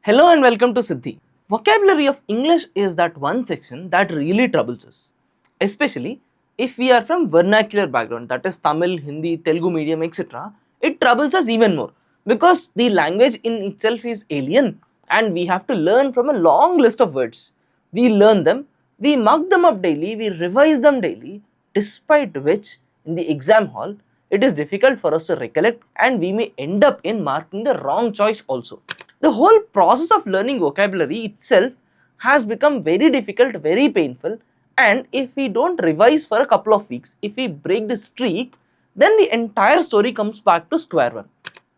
Hello and welcome to Siddhi. Vocabulary of English is that one section that really troubles us, especially if we are from vernacular background, that is Tamil, Hindi, Telugu medium, etc. It troubles us even more because the language in itself is alien and we have to learn from a long list of words. We learn them, we mug them up daily, we revise them daily, despite which in the exam hall it is difficult for us to recollect and we may end up in marking the wrong choice also. The whole process of learning vocabulary itself has become very difficult, very painful, and if we don't revise for a couple of weeks, if we break the streak, then the entire story comes back to square one.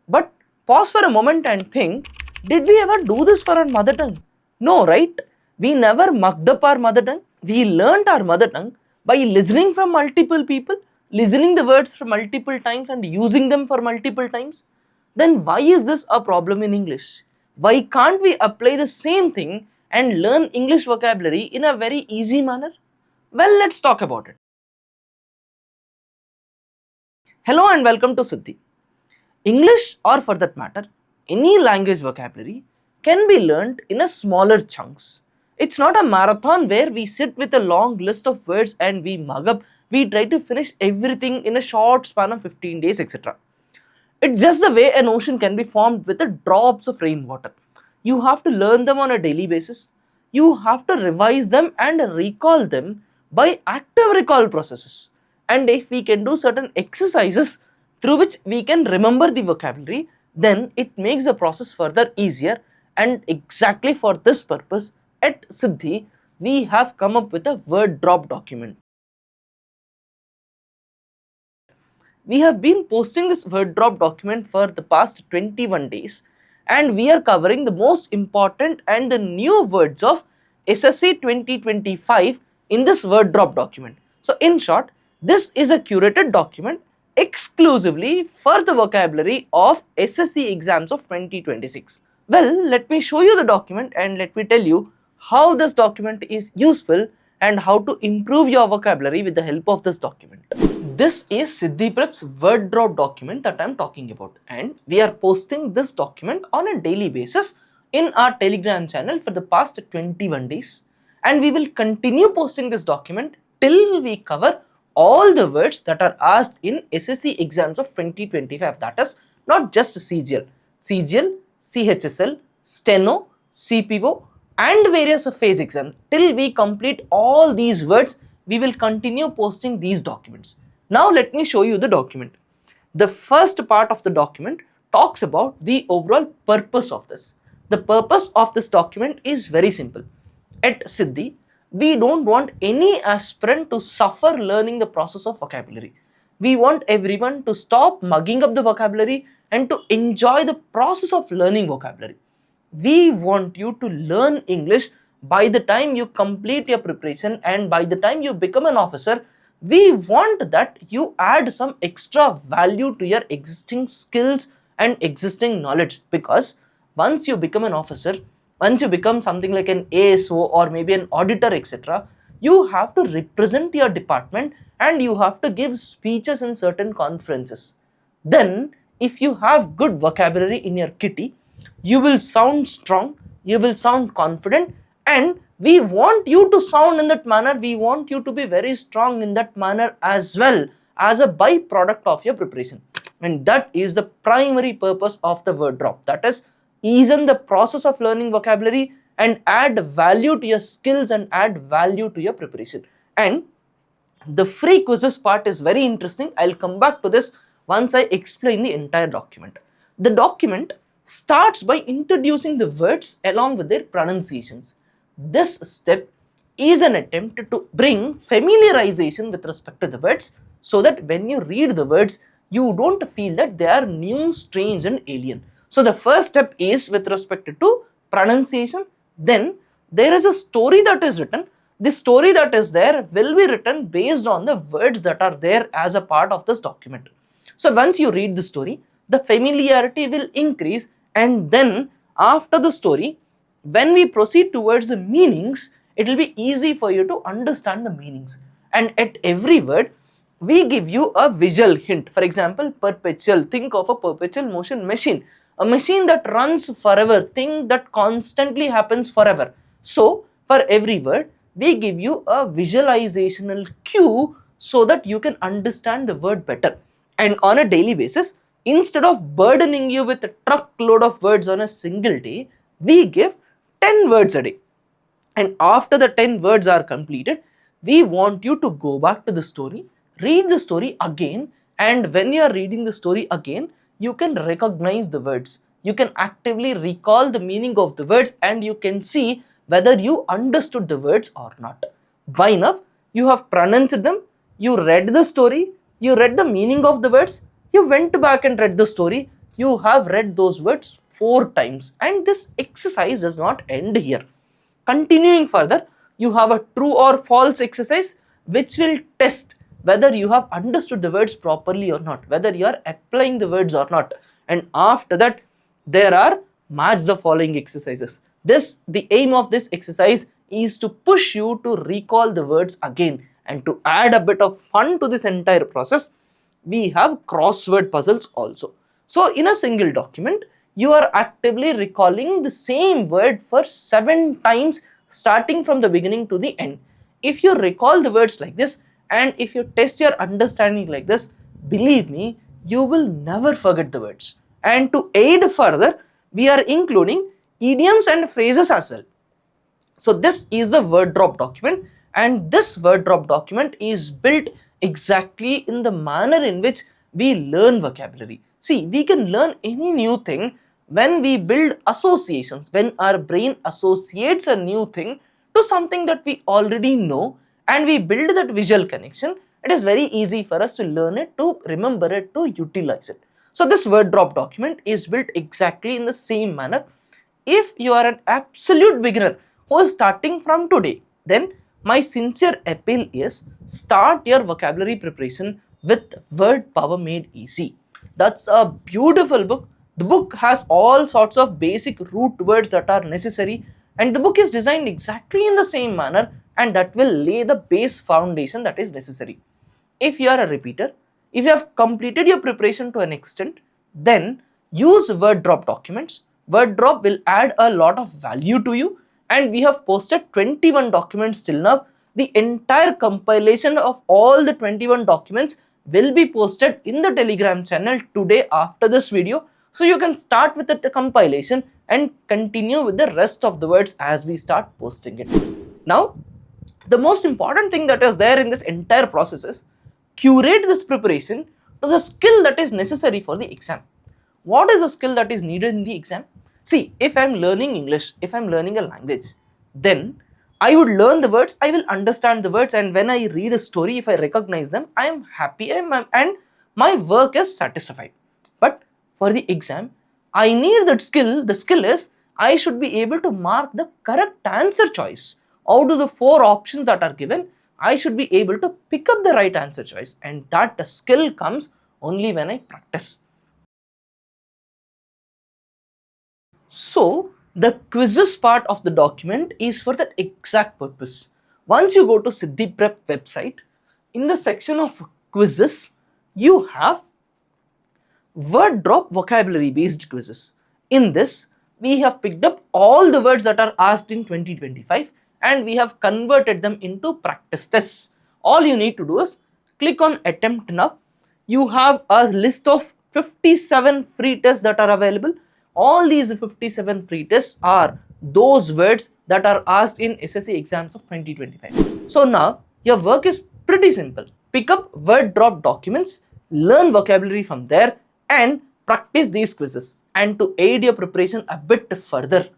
But pause for a moment and think, did we ever do this for our mother tongue? No, right? We never mucked up our mother tongue. We learnt our mother tongue by listening from multiple people, listening the words for multiple times and using them for multiple times. Then why is this a problem in English? Why can't we apply the same thing and learn English vocabulary in a very easy manner? Well, let's talk about it. Hello and welcome to Siddhi. English, or for that matter, any language vocabulary, can be learnt in a smaller chunks. It's not a marathon where we sit with a long list of words and we mug up, we try to finish everything in a short span of 15 days, etc. It's just the way an ocean can be formed with the drops of rainwater. You have to learn them on a daily basis. You have to revise them and recall them by active recall processes. And if we can do certain exercises through which we can remember the vocabulary, then it makes the process further easier. And exactly for this purpose, at Siddhi, we have come up with a word drop document. We have been posting this word drop document for the past 21 days and we are covering the most important and the new words of SSC 2025 in this word drop document. So in short, this is a curated document exclusively for the vocabulary of SSC exams of 2026. Well, let me show you the document and let me tell you how this document is useful and how to improve your vocabulary with the help of this document. This is Siddhi Prep's word drop document that I am talking about, and we are posting this document on a daily basis in our Telegram channel for the past 21 days, and we will continue posting this document till we cover all the words that are asked in SSC exams of 2025. That is not just CGL, CHSL, Steno, CPO and various phase exams. Till we complete all these words, we will continue posting these documents. Now let me show you the document. The first part of the document talks about the overall purpose of this. The purpose of this document is very simple. At Siddhi, we don't want any aspirant to suffer learning the process of vocabulary. We want everyone to stop mugging up the vocabulary and to enjoy the process of learning vocabulary. We want you to learn English by the time you complete your preparation and by the time you become an officer. We want that you add some extra value to your existing skills and existing knowledge, because once you become an officer, once you become something like an ASO or maybe an auditor, etc., you have to represent your department and you have to give speeches in certain conferences. Then, if you have good vocabulary in your kitty, you will sound strong, you will sound confident, and we want you to sound in that manner. We want you to be very strong in that manner as well, as a byproduct of your preparation. And that is the primary purpose of the word drop. That is, ease in the process of learning vocabulary and add value to your skills and add value to your preparation. And the free quizzes part is very interesting. I'll come back to this once I explain the entire document. The document starts by introducing the words along with their pronunciations. This step is an attempt to bring familiarization with respect to the words, so that when you read the words, you don't feel that they are new, strange and alien. So the first step is with respect to pronunciation. Then there is a story that is written. The story that is there will be written based on the words that are there as a part of this document. So once you read the story, the familiarity will increase, and then after the story, when we proceed towards the meanings, it will be easy for you to understand the meanings. And at every word, we give you a visual hint. For example, perpetual, think of a perpetual motion machine. a machine that runs forever, thing that constantly happens forever. So for every word, we give you a visualizational cue so that you can understand the word better. And on a daily basis, instead of burdening you with a truckload of words on a single day, we give 10 words a day. And after the 10 words are completed, we want you to go back to the story, read the story again, and when you are reading the story again, you can recognize the words. You can actively recall the meaning of the words and you can see whether you understood the words or not. By enough, you have pronounced them, you read the story, you read the meaning of the words, you went back and read the story, you have read those words 4 times, and this exercise does not end here. Continuing further, you have a true or false exercise which will test whether you have understood the words properly or not, whether you are applying the words or not. And after that, there are match the following exercises. The aim of this exercise is to push you to recall the words again, and to add a bit of fun to this entire process, we have crossword puzzles also. So in a single document, you are actively recalling the same word for 7 times starting from the beginning to the end. If you recall the words like this and if you test your understanding like this, believe me, you will never forget the words. And to aid further, we are including idioms and phrases as well. So this is the word drop document, and this word drop document is built exactly in the manner in which we learn vocabulary. See, we can learn any new thing when we build associations, when our brain associates a new thing to something that we already know and we build that visual connection. It is very easy for us to learn it, to remember it, to utilize it. So this word drop document is built exactly in the same manner. If you are an absolute beginner who is starting from today, then my sincere appeal is start your vocabulary preparation with Word Power Made Easy. That's a beautiful book. The book has all sorts of basic root words that are necessary, and the book is designed exactly in the same manner, and that will lay the base foundation that is necessary. If you are a repeater, if you have completed your preparation to an extent, then use word drop documents. Word drop will add a lot of value to you, and we have posted 21 documents till now. The entire compilation of all the 21 documents will be posted in the Telegram channel today after this video. So you can start with the compilation and continue with the rest of the words as we start posting it. Now, the most important thing that is there in this entire process is curate this preparation to the skill that is necessary for the exam. What is the skill that is needed in the exam? See, if I am learning English, if I am learning a language, then I would learn the words, I will understand the words, and when I read a story, if I recognize them, I am happy and my work is satisfied. But for the exam, I need that skill. The skill is I should be able to mark the correct answer choice. Out of the 4 options that are given, I should be able to pick up the right answer choice, and that skill comes only when I practice. So the quizzes part of the document is for that exact purpose. Once you go to Siddhi Prep website, in the section of quizzes, you have word drop vocabulary based quizzes. In this, we have picked up all the words that are asked in 2025 and we have converted them into practice tests. All you need to do is click on attempt now. You have a list of 57 free tests that are available. All these 57 free tests are those words that are asked in SSC exams of 2025. So now your work is pretty simple. Pick up word drop documents, learn vocabulary from there and practice these quizzes. And to aid your preparation a bit further,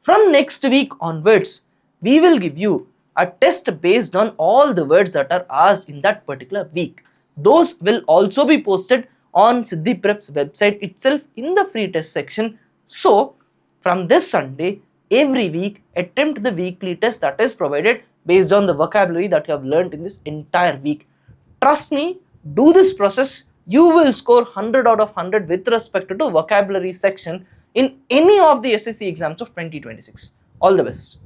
from next week onwards, we will give you a test based on all the words that are asked in that particular week. Those will also be posted on Siddhi Prep's website itself in the free test section. So, from this Sunday, every week, attempt the weekly test that is provided based on the vocabulary that you have learned in this entire week. Trust me, do this process. You will score 100 out of 100 with respect to vocabulary section in any of the SSC exams of 2026. All the best.